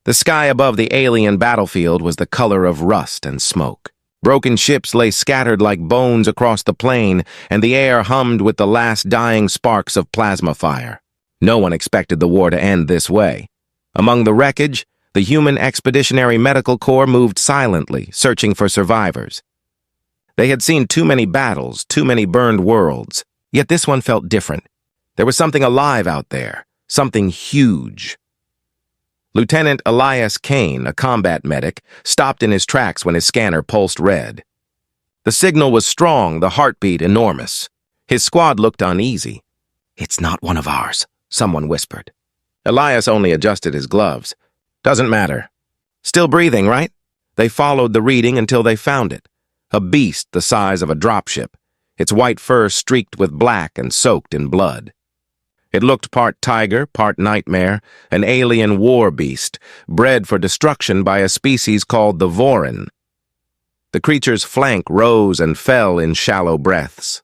The sky above the alien battlefield was the color of rust and smoke. Broken ships lay scattered like bones across the plain, and the air hummed with the last dying sparks of plasma fire. No one expected the war to end this way. Among the wreckage, the Human Expeditionary Medical Corps moved silently, searching for survivors. They had seen too many battles, too many burned worlds, yet this one felt different. There was something alive out there, something huge. Lieutenant Elias Kane, a combat medic, stopped in his tracks when his scanner pulsed red. The signal was strong, the heartbeat enormous. His squad looked uneasy. "It's not one of ours," someone whispered. Elias only adjusted his gloves. "Doesn't matter. Still breathing, right?" They followed the reading until they found it. A beast the size of a dropship, its white fur streaked with black and soaked in blood. It looked part tiger, part nightmare, an alien war beast, bred for destruction by a species called the Vorin. The creature's flank rose and fell in shallow breaths.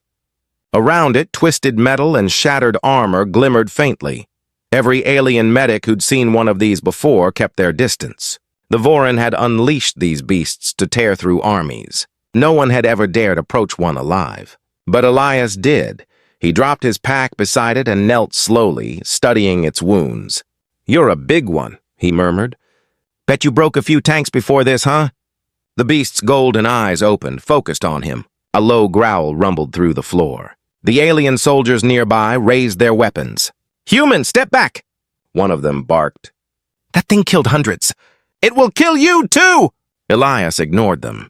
Around it, twisted metal and shattered armor glimmered faintly. Every alien medic who'd seen one of these before kept their distance. The Vorin had unleashed these beasts to tear through armies. No one had ever dared approach one alive. But Elias did. He dropped his pack beside it and knelt slowly, studying its wounds. "You're a big one," he murmured. "Bet you broke a few tanks before this, huh?" The beast's golden eyes opened, focused on him. A low growl rumbled through the floor. The alien soldiers nearby raised their weapons. "Human, step back!" one of them barked. "That thing killed hundreds. It will kill you, too!" Elias ignored them.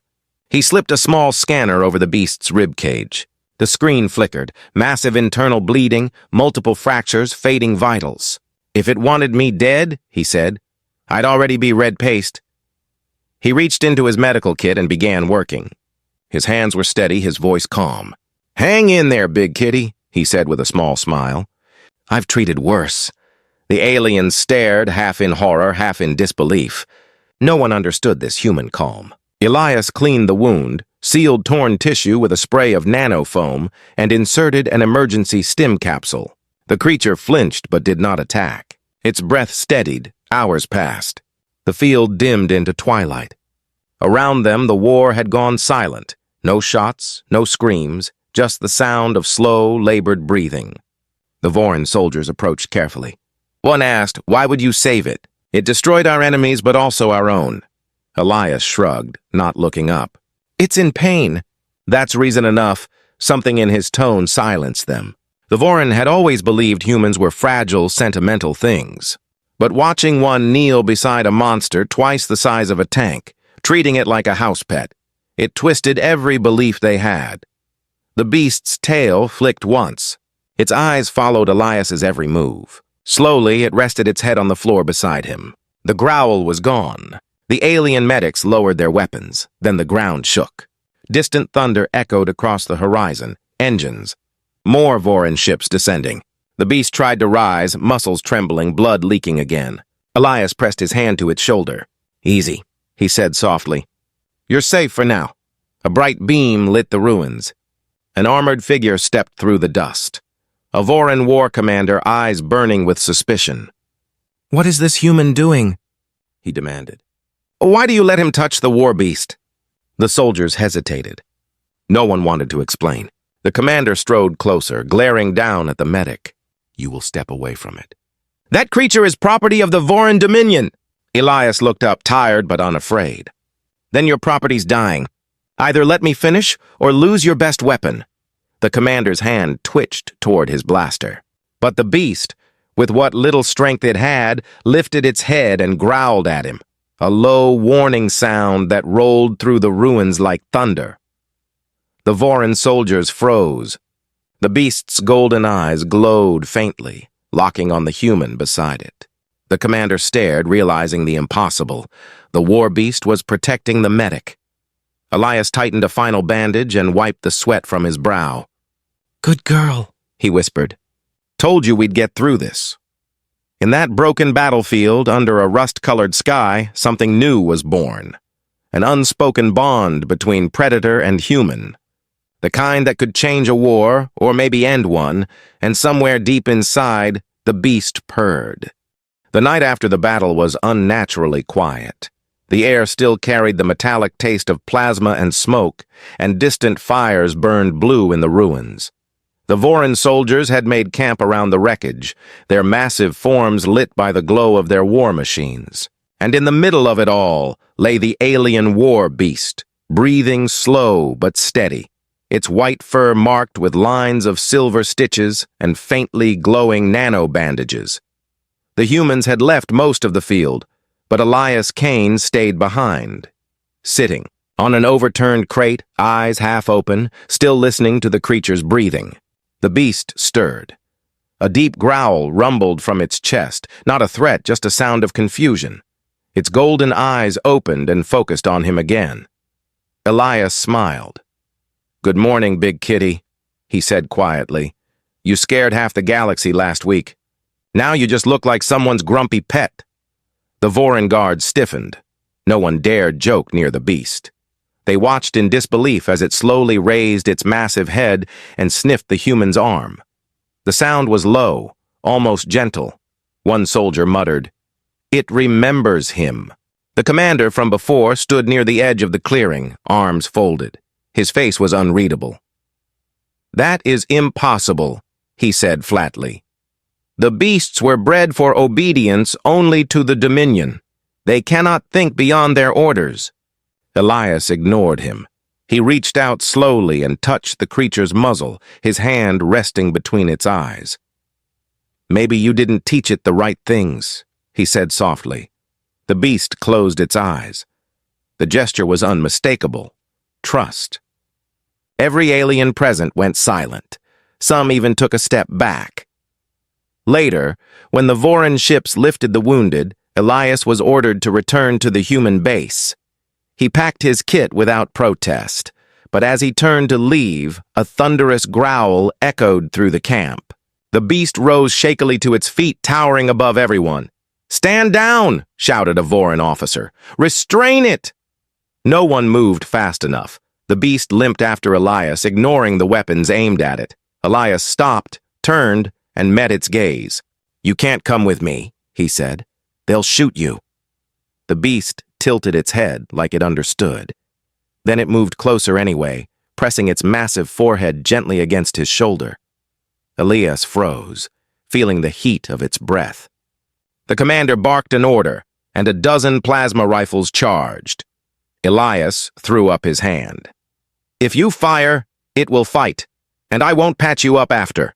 He slipped a small scanner over the beast's ribcage. The screen flickered, massive internal bleeding, multiple fractures, fading vitals. "If it wanted me dead," he said, "I'd already be red paste." He reached into his medical kit and began working. His hands were steady, his voice calm. "Hang in there, big kitty," he said with a small smile. "I've treated worse." The alien stared, half in horror, half in disbelief. No one understood this human calm. Elias cleaned the wound, sealed torn tissue with a spray of nanofoam, and inserted an emergency stim capsule. The creature flinched but did not attack. Its breath steadied. Hours passed. The field dimmed into twilight. Around them, the war had gone silent. No shots, no screams, just the sound of slow, labored breathing. The Vorin soldiers approached carefully. One asked, "Why would you save it?" "It destroyed our enemies, but also our own." Elias shrugged, not looking up. "It's in pain." That's reason enough. Something in his tone silenced them. The Vorin had always believed humans were fragile, sentimental things. But watching one kneel beside a monster twice the size of a tank, treating it like a house pet, it twisted every belief they had. The beast's tail flicked once. Its eyes followed Elias's every move. Slowly, it rested its head on the floor beside him. The growl was gone. The alien medics lowered their weapons. Then the ground shook. Distant thunder echoed across the horizon. Engines. More Vorin ships descending. The beast tried to rise, muscles trembling, blood leaking again. Elias pressed his hand to its shoulder. "Easy," he said softly. "You're safe for now." A bright beam lit the ruins. An armored figure stepped through the dust. A Vorin war commander, eyes burning with suspicion. "What is this human doing?" he demanded. "Why do you let him touch the war beast?" The soldiers hesitated. No one wanted to explain. The commander strode closer, glaring down at the medic. "You will step away from it." "That creature is property of the Vorin Dominion." Elias looked up, tired but unafraid. "Then your property's dying. Either let me finish or lose your best weapon." The commander's hand twitched toward his blaster. But the beast, with what little strength it had, lifted its head and growled at him. A low warning sound that rolled through the ruins like thunder. The Vorin soldiers froze. The beast's golden eyes glowed faintly, locking on the human beside it. The commander stared, realizing the impossible. The war beast was protecting the medic. Elias tightened a final bandage and wiped the sweat from his brow. "Good girl," he whispered. "Told you we'd get through this." In that broken battlefield, under a rust-colored sky, something new was born. An unspoken bond between predator and human. The kind that could change a war, or maybe end one, and somewhere deep inside, the beast purred. The night after the battle was unnaturally quiet. The air still carried the metallic taste of plasma and smoke, and distant fires burned blue in the ruins. The Voran soldiers had made camp around the wreckage, their massive forms lit by the glow of their war machines. And in the middle of it all lay the alien war beast, breathing slow but steady, its white fur marked with lines of silver stitches and faintly glowing nano-bandages. The humans had left most of the field, but Elias Kane stayed behind, sitting on an overturned crate, eyes half open, still listening to the creature's breathing. The beast stirred. A deep growl rumbled from its chest, not a threat, just a sound of confusion. Its golden eyes opened and focused on him again. Elias smiled. "Good morning, big kitty," he said quietly. "You scared half the galaxy last week. Now you just look like someone's grumpy pet." The Voran guard stiffened. No one dared joke near the beast. They watched in disbelief as it slowly raised its massive head and sniffed the human's arm. The sound was low, almost gentle. One soldier muttered, "It remembers him." The commander from before stood near the edge of the clearing, arms folded. His face was unreadable. "That is impossible," he said flatly. "The beasts were bred for obedience only to the Dominion. They cannot think beyond their orders." Elias ignored him. He reached out slowly and touched the creature's muzzle, his hand resting between its eyes. "Maybe you didn't teach it the right things," he said softly. The beast closed its eyes. The gesture was unmistakable. Trust. Every alien present went silent. Some even took a step back. Later, when the Voran ships lifted the wounded, Elias was ordered to return to the human base. He packed his kit without protest, but as he turned to leave, a thunderous growl echoed through the camp. The beast rose shakily to its feet, towering above everyone. "Stand down!" shouted a Voran officer. "Restrain it!" No one moved fast enough. The beast limped after Elias, ignoring the weapons aimed at it. Elias stopped, turned, and met its gaze. "You can't come with me," he said. "They'll shoot you." The beast tilted its head like it understood. Then it moved closer anyway, pressing its massive forehead gently against his shoulder. Elias froze, feeling the heat of its breath. The commander barked an order, and a dozen plasma rifles charged. Elias threw up his hand. "If you fire, it will fight, and I won't patch you up after."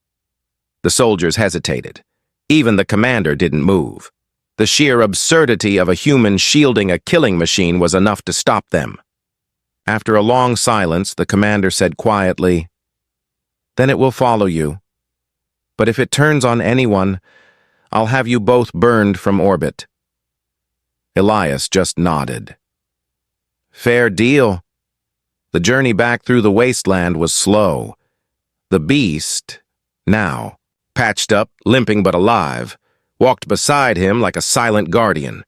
The soldiers hesitated. Even the commander didn't move. The sheer absurdity of a human shielding a killing machine was enough to stop them. After a long silence, the commander said quietly, "Then it will follow you. But if it turns on anyone, I'll have you both burned from orbit." Elias just nodded. "Fair deal." The journey back through the wasteland was slow. The beast, now, patched up, limping but alive, walked beside him like a silent guardian.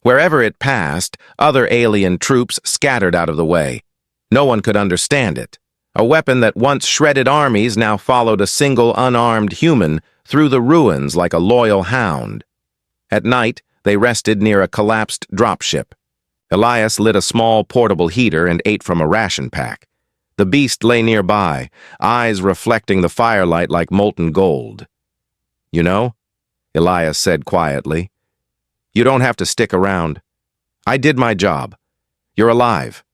Wherever it passed, other alien troops scattered out of the way. No one could understand it. A weapon that once shredded armies now followed a single unarmed human through the ruins like a loyal hound. At night, they rested near a collapsed dropship. Elias lit a small portable heater and ate from a ration pack. The beast lay nearby, eyes reflecting the firelight like molten gold. "You know," Elias said quietly, "you don't have to stick around. I did my job. You're alive."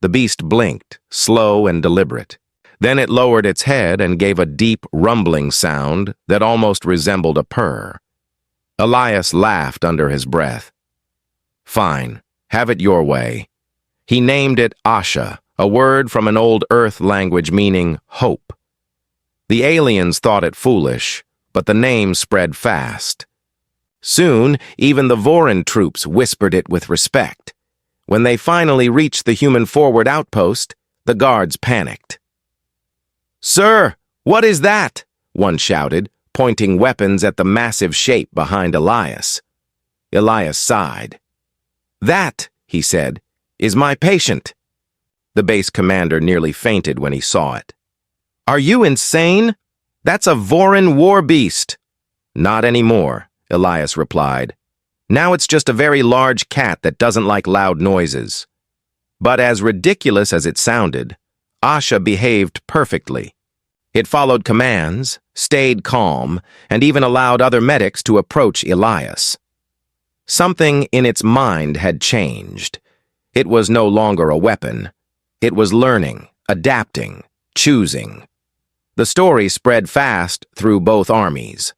The beast blinked, slow and deliberate. Then it lowered its head and gave a deep, rumbling sound that almost resembled a purr. Elias laughed under his breath. "Fine, have it your way." He named it Asha, a word from an old Earth language meaning hope. The aliens thought it foolish, but the name spread fast. Soon, even the Voran troops whispered it with respect. When they finally reached the human forward outpost, the guards panicked. "Sir, what is that?" one shouted, pointing weapons at the massive shape behind Elias. Elias sighed. "That," he said, "is my patient." The base commander nearly fainted when he saw it. "Are you insane? That's a Voran war beast." "Not anymore," Elias replied. Now it's just a very large cat that doesn't like loud noises. But as ridiculous as it sounded, Asha behaved perfectly. It followed commands, stayed calm, and even allowed other medics to approach Elias. Something in its mind had changed. It was no longer a weapon. It was learning, adapting, choosing. The story spread fast through both armies.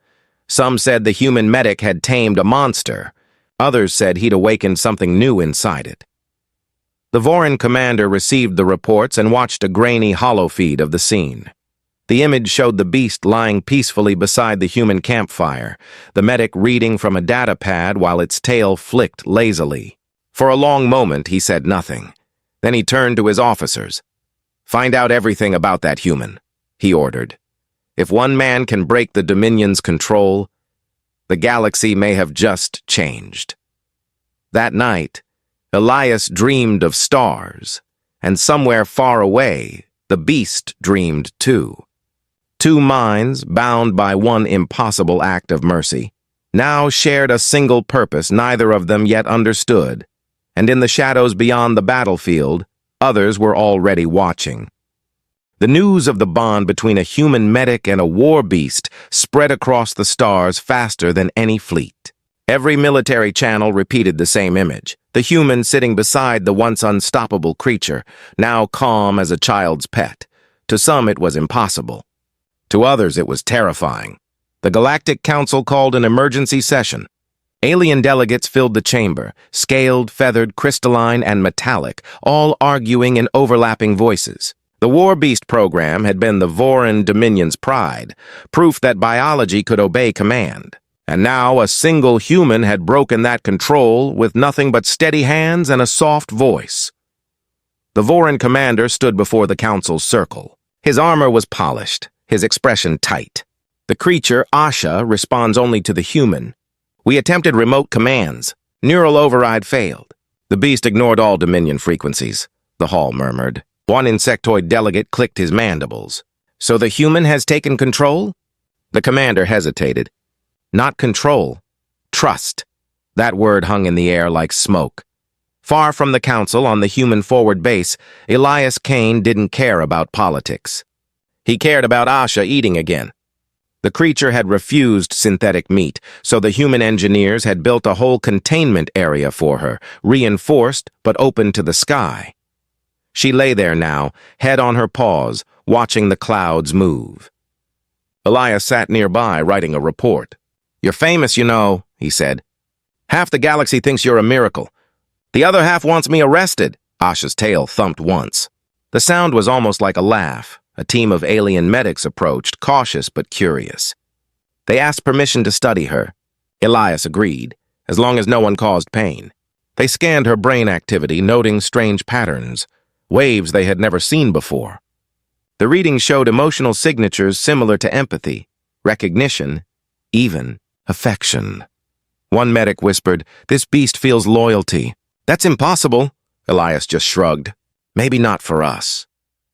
Some said the human medic had tamed a monster. Others said he'd awakened something new inside it. The Vorin commander received the reports and watched a grainy holofeed of the scene. The image showed the beast lying peacefully beside the human campfire, the medic reading from a data pad while its tail flicked lazily. For a long moment, he said nothing. Then he turned to his officers. "Find out everything about that human," he ordered. "If one man can break the Dominion's control, the galaxy may have just changed." That night, Elias dreamed of stars, and somewhere far away, the beast dreamed too. Two minds, bound by one impossible act of mercy, now shared a single purpose neither of them yet understood, and in the shadows beyond the battlefield, others were already watching. The news of the bond between a human medic and a war beast spread across the stars faster than any fleet. Every military channel repeated the same image, the human sitting beside the once unstoppable creature, now calm as a child's pet. To some it was impossible. To others it was terrifying. The Galactic Council called an emergency session. Alien delegates filled the chamber, scaled, feathered, crystalline, and metallic, all arguing in overlapping voices. The War Beast program had been the Vorin Dominion's pride, proof that biology could obey command. And now a single human had broken that control with nothing but steady hands and a soft voice. The Vorin commander stood before the council's circle. His armor was polished, his expression tight. The creature, Asha, responds only to the human. We attempted remote commands. Neural override failed. The beast ignored all Dominion frequencies, the hall murmured. One insectoid delegate clicked his mandibles. So the human has taken control? The commander hesitated. Not control. Trust. That word hung in the air like smoke. Far from the council on the human forward base, Elias Kane didn't care about politics. He cared about Asha eating again. The creature had refused synthetic meat, so the human engineers had built a whole containment area for her, reinforced but open to the sky. She lay there now, head on her paws, watching the clouds move. Elias sat nearby, writing a report. "You're famous, you know," he said. "Half the galaxy thinks you're a miracle. The other half wants me arrested." Asha's tail thumped once. The sound was almost like a laugh. A team of alien medics approached, cautious but curious. They asked permission to study her. Elias agreed, as long as no one caused pain. They scanned her brain activity, noting strange patterns, waves they had never seen before. The reading showed emotional signatures similar to empathy, recognition, even affection. One medic whispered, "This beast feels loyalty." "That's impossible," Elias just shrugged. "Maybe not for us."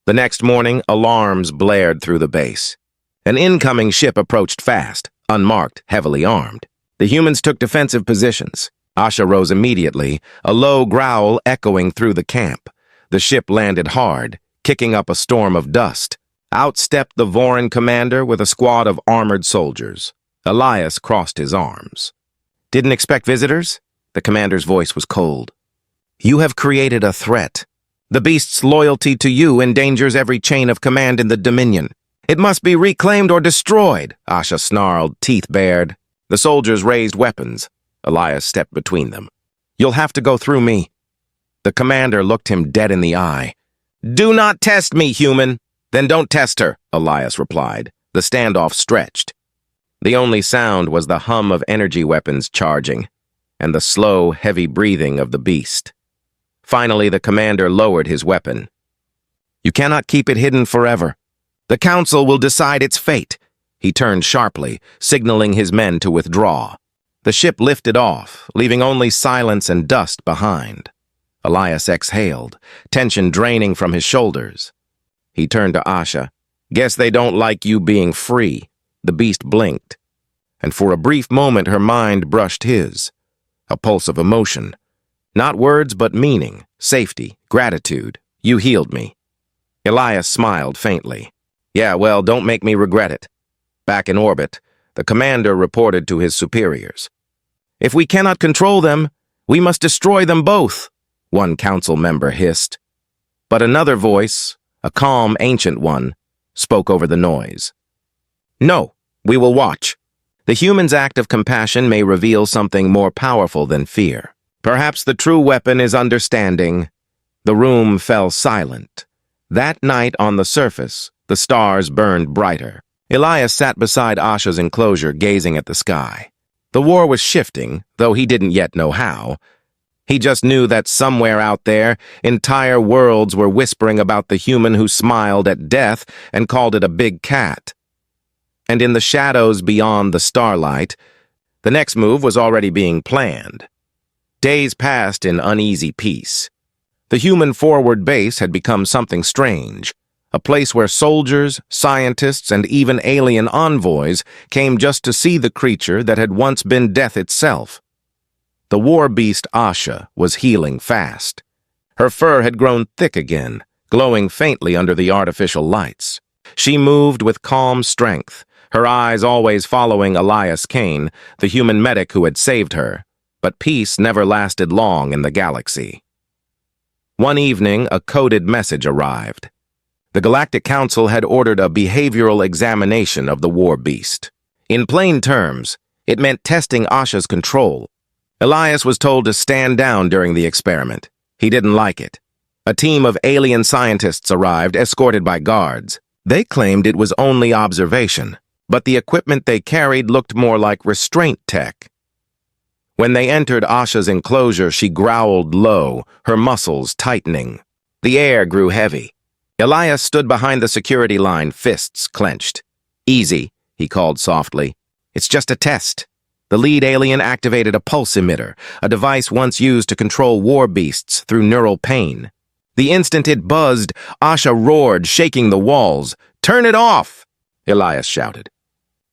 The next morning, alarms blared through the base. An incoming ship approached fast, unmarked, heavily armed. The humans took defensive positions. Asha rose immediately, a low growl echoing through the camp. The ship landed hard, kicking up a storm of dust. Out stepped the Vorin commander with a squad of armored soldiers. Elias crossed his arms. "Didn't expect visitors?" The commander's voice was cold. "You have created a threat. The beast's loyalty to you endangers every chain of command in the Dominion. It must be reclaimed or destroyed," Asha snarled, teeth bared. The soldiers raised weapons. Elias stepped between them. "You'll have to go through me." The commander looked him dead in the eye. "Do not test me, human." "Then don't test her," Elias replied. The standoff stretched. The only sound was the hum of energy weapons charging, and the slow, heavy breathing of the beast. Finally, the commander lowered his weapon. "You cannot keep it hidden forever. The council will decide its fate." He turned sharply, signaling his men to withdraw. The ship lifted off, leaving only silence and dust behind. Elias exhaled, tension draining from his shoulders. He turned to Asha. "Guess they don't like you being free." The beast blinked. and for a brief moment her mind brushed his. A pulse of emotion. Not words, but meaning, safety, gratitude. You healed me. Elias smiled faintly. Yeah, well, don't make me regret it. Back in orbit, the commander reported to his superiors. If we cannot control them, we must destroy them both, one council member hissed. But another voice, a calm, ancient one, spoke over the noise. No, we will watch. The human's act of compassion may reveal something more powerful than fear. Perhaps the true weapon is understanding. The room fell silent. That night on the surface, the stars burned brighter. Elias sat beside Asha's enclosure, gazing at the sky. The war was shifting, though he didn't yet know how. He just knew that somewhere out there, entire worlds were whispering about the human who smiled at death and called it a big cat. And in the shadows beyond the starlight, the next move was already being planned. Days passed in uneasy peace. The human forward base had become something strange, a place where soldiers, scientists, and even alien envoys came just to see the creature that had once been death itself. The war beast Asha was healing fast. Her fur had grown thick again, glowing faintly under the artificial lights. She moved with calm strength, her eyes always following Elias Kane, the human medic who had saved her. But peace never lasted long in the galaxy. One evening, a coded message arrived. The Galactic Council had ordered a behavioral examination of the war beast. In plain terms, it meant testing Asha's control. Elias was told to stand down during the experiment. He didn't like it. A team of alien scientists arrived, escorted by guards. They claimed it was only observation, but the equipment they carried looked more like restraint tech. When they entered Asha's enclosure, she growled low, her muscles tightening. The air grew heavy. Elias stood behind the security line, fists clenched. Easy, he called softly. It's just a test. The lead alien activated a pulse emitter, a device once used to control war beasts through neural pain. The instant it buzzed, Asha roared, shaking the walls. Turn it off! Elias shouted.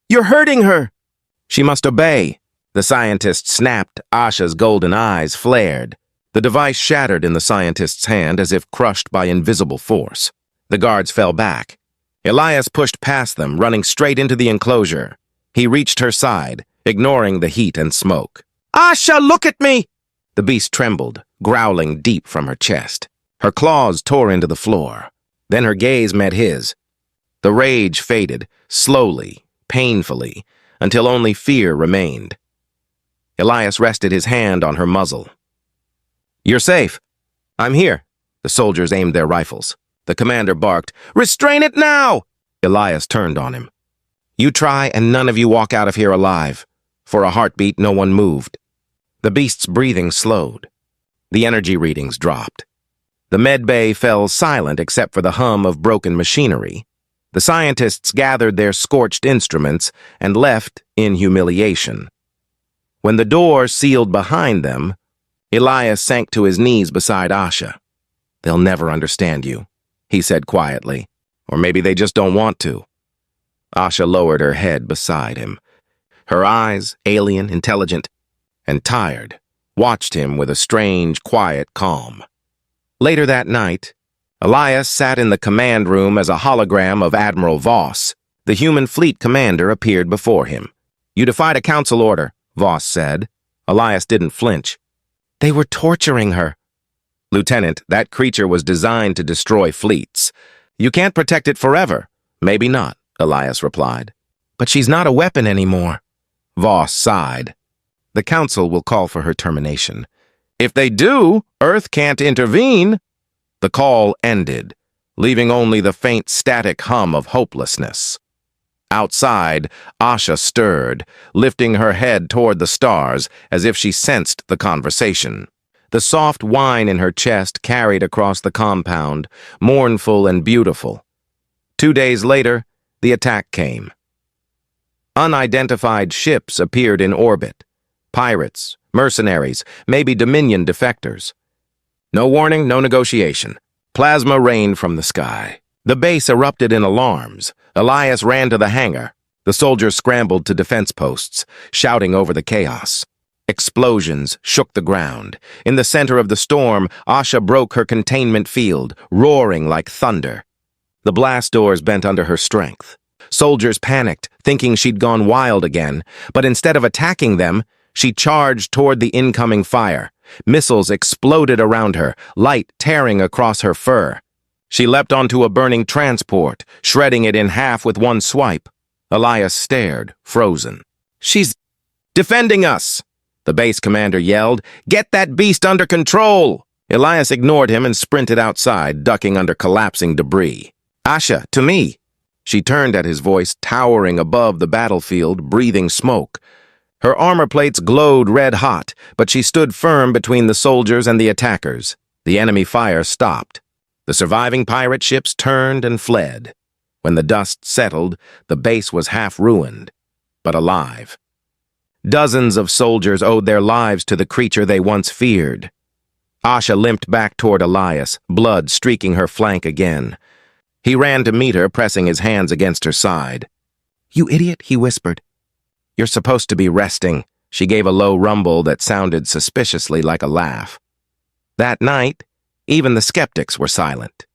You're hurting her! She must obey. The scientist snapped. Asha's golden eyes flared. The device shattered in the scientist's hand as if crushed by invisible force. The guards fell back. Elias pushed past them, running straight into the enclosure. He reached her side, ignoring the heat and smoke. Asha, look at me! The beast trembled, growling deep from her chest. Her claws tore into the floor. Then her gaze met his. The rage faded, slowly, painfully, until only fear remained. Elias rested his hand on her muzzle. You're safe. I'm here. The soldiers aimed their rifles. The commander barked, Restrain it now! Elias turned on him. You try and none of you walk out of here alive. For a heartbeat, no one moved. The beast's breathing slowed. The energy readings dropped. The med bay fell silent except for the hum of broken machinery. The scientists gathered their scorched instruments and left in humiliation. When the door sealed behind them, Elias sank to his knees beside Asha. They'll never understand you, he said quietly. Or maybe they just don't want to. Asha lowered her head beside him. Her eyes, alien, intelligent, and tired, watched him with a strange, quiet calm. Later that night, Elias sat in the command room as a hologram of Admiral Voss. The human fleet commander appeared before him. You defied a council order, Voss said. Elias didn't flinch. They were torturing her. Lieutenant, that creature was designed to destroy fleets. You can't protect it forever. Maybe not, Elias replied. But she's not a weapon anymore. Voss sighed. The council will call for her termination. If they do, Earth can't intervene. The call ended, leaving only the faint static hum of hopelessness. Outside, Asha stirred, lifting her head toward the stars as if she sensed the conversation. The soft whine in her chest carried across the compound, mournful and beautiful. 2 days later, the attack came. Unidentified ships appeared in orbit. Pirates, mercenaries, maybe Dominion defectors. No warning, no negotiation. Plasma rained from the sky. The base erupted in alarms. Elias ran to the hangar. The soldiers scrambled to defense posts, shouting over the chaos. Explosions shook the ground. In the center of the storm, Asha broke her containment field, roaring like thunder. The blast doors bent under her strength. Soldiers panicked, thinking she'd gone wild again, but instead of attacking them, she charged toward the incoming fire. Missiles exploded around her, light tearing across her fur. She leapt onto a burning transport, shredding it in half with one swipe. Elias stared, frozen. "She's defending us!" The base commander yelled. "Get that beast under control!" Elias ignored him and sprinted outside, ducking under collapsing debris. "Asha, to me!" She turned at his voice, towering above the battlefield, breathing smoke. Her armor plates glowed red-hot, but she stood firm between the soldiers and the attackers. The enemy fire stopped. The surviving pirate ships turned and fled. When the dust settled, the base was half ruined, but alive. Dozens of soldiers owed their lives to the creature they once feared. Asha limped back toward Elias, blood streaking her flank again. He ran to meet her, pressing his hands against her side. "You idiot," he whispered. "You're supposed to be resting." She gave a low rumble that sounded suspiciously like a laugh. That night, even the skeptics were silent.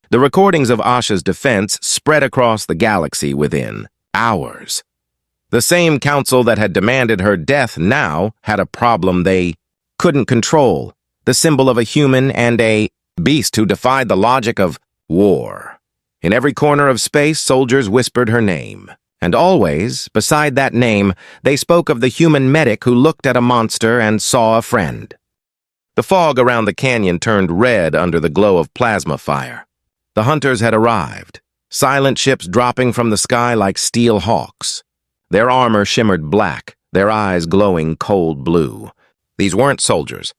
The recordings of Asha's defense spread across the galaxy within hours. The same council that had demanded her death now had a problem they couldn't control, the symbol of a human and a beast who defied the logic of war. In every corner of space, soldiers whispered her name. And always, beside that name, they spoke of the human medic who looked at a monster and saw a friend. The fog around the canyon turned red under the glow of plasma fire. The hunters had arrived, silent ships dropping from the sky like steel hawks. Their armor shimmered black, their eyes glowing cold blue. These weren't soldiers.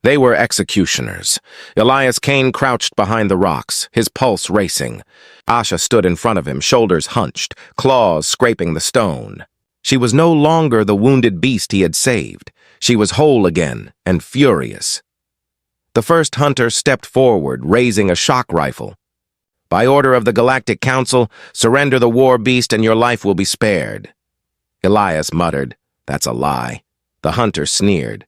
They were executioners. Elias Kane crouched behind the rocks, his pulse racing. Asha stood in front of him, shoulders hunched, claws scraping the stone. She was no longer the wounded beast he had saved. She was whole again and furious. The first hunter stepped forward, raising a shock rifle. "By order of the Galactic Council, surrender the war beast and your life will be spared." Elias muttered, "That's a lie." The hunter sneered.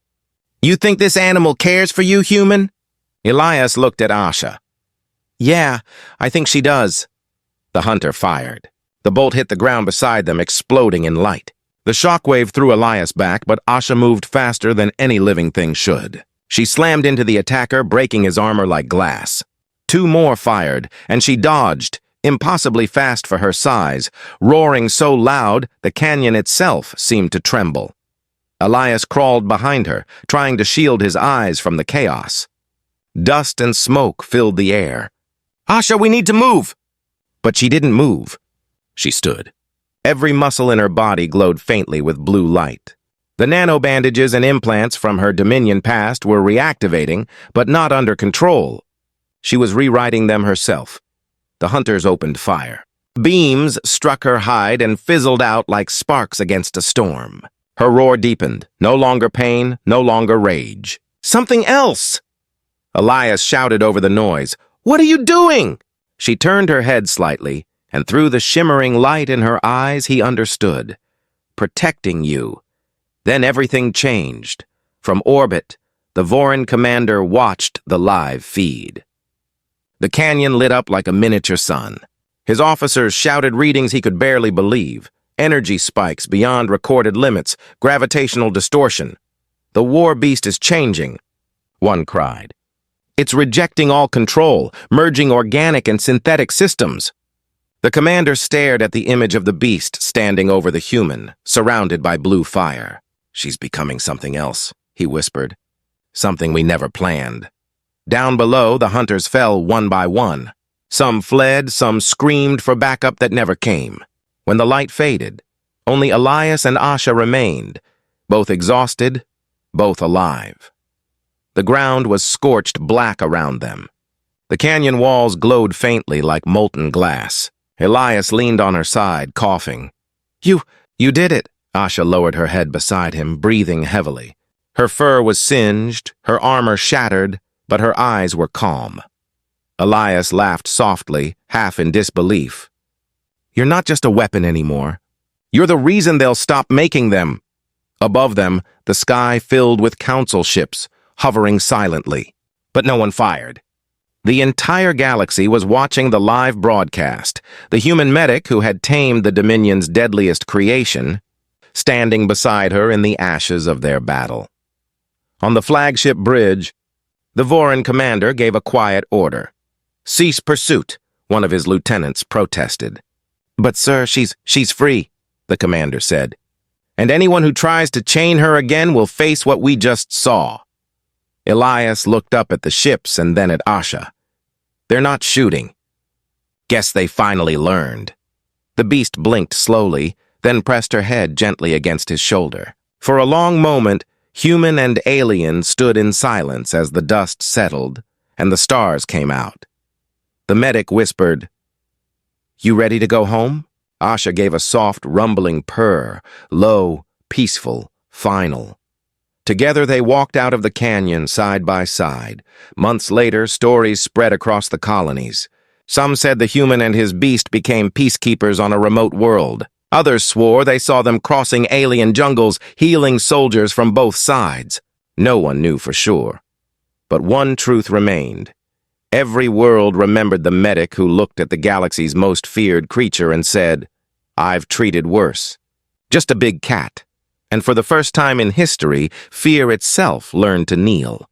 "You think this animal cares for you, human?" Elias looked at Asha. "Yeah, I think she does." The hunter fired. The bolt hit the ground beside them, exploding in light. The shockwave threw Elias back, but Asha moved faster than any living thing should. She slammed into the attacker, breaking his armor like glass. Two more fired, and she dodged, impossibly fast for her size, roaring so loud the canyon itself seemed to tremble. Elias crawled behind her, trying to shield his eyes from the chaos. Dust and smoke filled the air. "Asha, we need to move!" But she didn't move. She stood. Every muscle in her body glowed faintly with blue light. The nanobandages and implants from her Dominion past were reactivating, but not under control. She was rewriting them herself. The hunters opened fire. Beams struck her hide and fizzled out like sparks against a storm. Her roar deepened. No longer pain, no longer rage. "Something else!" Elias shouted over the noise. "What are you doing?" She turned her head slightly, and through the shimmering light in her eyes he understood. "Protecting you." Then everything changed. From orbit, the Vorin commander watched the live feed. The canyon lit up like a miniature sun. His officers shouted readings he could barely believe. Energy spikes beyond recorded limits, gravitational distortion. "The war beast is changing," one cried. "It's rejecting all control, merging organic and synthetic systems." The commander stared at the image of the beast standing over the human, surrounded by blue fire. "She's becoming something else," he whispered. "Something we never planned." Down below, the hunters fell one by one. Some fled, some screamed for backup that never came. When the light faded, only Elias and Asha remained, both exhausted, both alive. The ground was scorched black around them. The canyon walls glowed faintly like molten glass. Elias leaned on her side, coughing. You did it." Asha lowered her head beside him, breathing heavily. Her fur was singed, her armor shattered, but her eyes were calm. Elias laughed softly, half in disbelief. "You're not just a weapon anymore. You're the reason they'll stop making them." Above them, the sky filled with council ships, hovering silently. But no one fired. The entire galaxy was watching the live broadcast, the human medic who had tamed the Dominion's deadliest creation, standing beside her in the ashes of their battle. On the flagship bridge, the Voran commander gave a quiet order. "Cease pursuit," one of his lieutenants protested. "But sir, she's free," the commander said. "And anyone who tries to chain her again will face what we just saw." Elias looked up at the ships and then at Asha. "They're not shooting." "Guess they finally learned." The beast blinked slowly, then pressed her head gently against his shoulder. For a long moment, human and alien stood in silence as the dust settled and the stars came out. The medic whispered, "You ready to go home?" Asha gave a soft, rumbling purr, low, peaceful, final. Together they walked out of the canyon side by side. Months later, stories spread across the colonies. Some said the human and his beast became peacekeepers on a remote world. Others swore they saw them crossing alien jungles, healing soldiers from both sides. No one knew for sure. But one truth remained. Every world remembered the medic who looked at the galaxy's most feared creature and said, "I've treated worse." Just a big cat. And for the first time in history, fear itself learned to kneel.